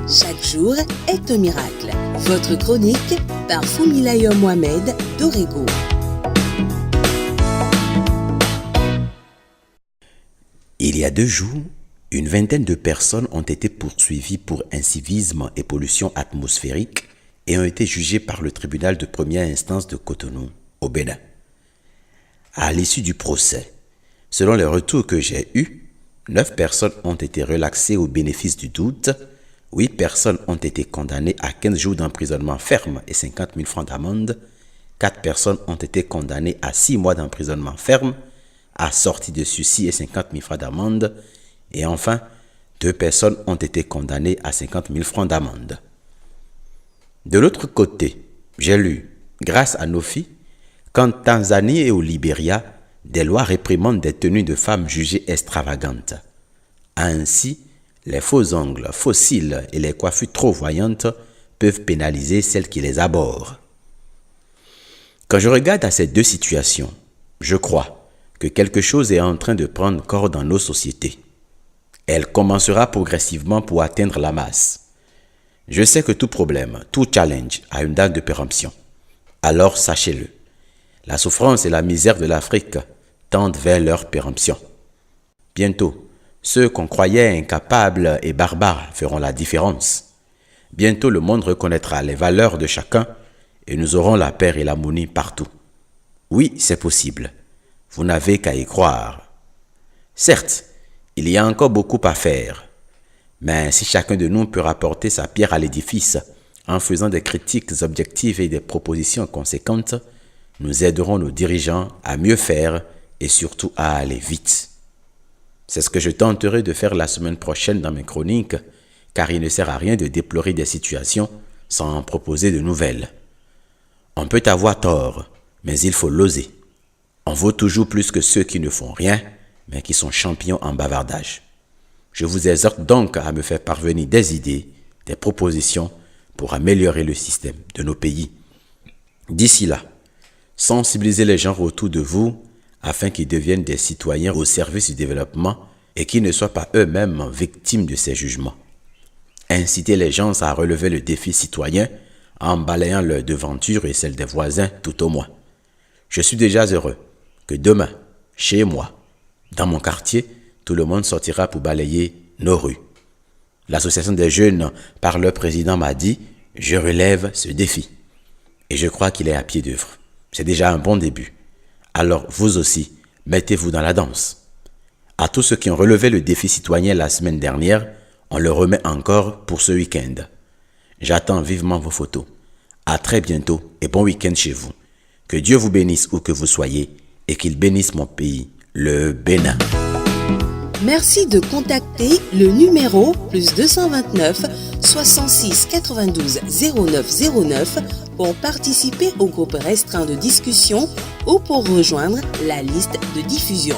Chaque jour est un miracle. Votre chronique par Foumilayo Mohamed d'Orego. Il y a 2 jours, une vingtaine de personnes ont été poursuivies pour incivisme et pollution atmosphérique et ont été jugées par le tribunal de première instance de Cotonou, au Bénin. À l'issue du procès, selon les retours que j'ai eus, 9 personnes ont été relaxées au bénéfice du doute, 8 personnes ont été condamnées à 15 jours d'emprisonnement ferme et 50 000 francs d'amende, 4 personnes ont été condamnées à 6 mois d'emprisonnement ferme, assorti de sursis et 50 000 francs d'amende, et enfin, 2 personnes ont été condamnées à 50 000 francs d'amende. De l'autre côté, j'ai lu, grâce à Nofi, qu'en Tanzanie et au Libéria, des lois réprimandent des tenues de femmes jugées extravagantes. Ainsi, les faux ongles, faux cils et les coiffures trop voyantes peuvent pénaliser celles qui les abhorrent. Quand je regarde à ces 2 situations, je crois que quelque chose est en train de prendre corps dans nos sociétés. Elle commencera progressivement pour atteindre la masse. Je sais que tout problème, tout challenge a une date de péremption. Alors sachez-le, la souffrance et la misère de l'Afrique tendent vers leur péremption. Bientôt, ceux qu'on croyait incapables et barbares feront la différence. Bientôt, le monde reconnaîtra les valeurs de chacun et nous aurons la paix et l'harmonie partout. Oui, c'est possible. Vous n'avez qu'à y croire. Certes, il y a encore beaucoup à faire. Mais si chacun de nous peut rapporter sa pierre à l'édifice en faisant des critiques objectives et des propositions conséquentes, nous aiderons nos dirigeants à mieux faire et surtout à aller vite. C'est ce que je tenterai de faire la semaine prochaine dans mes chroniques, car il ne sert à rien de déplorer des situations sans en proposer de nouvelles. On peut avoir tort, mais il faut l'oser. On vaut toujours plus que ceux qui ne font rien, mais qui sont champions en bavardage. Je vous exhorte donc à me faire parvenir des idées, des propositions pour améliorer le système de nos pays. D'ici là, sensibilisez les gens autour de vous afin qu'ils deviennent des citoyens au service du développement et qu'ils ne soient pas eux-mêmes victimes de ces jugements. Incitez les gens à relever le défi citoyen en balayant leur devanture et celle des voisins tout au moins. Je suis déjà heureux que demain, chez moi, dans mon quartier, tout le monde sortira pour balayer nos rues. L'association des jeunes, par leur président, m'a dit « Je relève ce défi ». Et je crois qu'il est à pied d'œuvre. C'est déjà un bon début. Alors vous aussi, mettez-vous dans la danse. À tous ceux qui ont relevé le défi citoyen la semaine dernière, on le remet encore pour ce week-end. J'attends vivement vos photos. À très bientôt et bon week-end chez vous. Que Dieu vous bénisse où que vous soyez et qu'il bénisse mon pays, le Bénin. Merci de contacter le numéro +229 66 92 09 09 pour participer au groupe restreint de discussion ou pour rejoindre la liste de diffusion.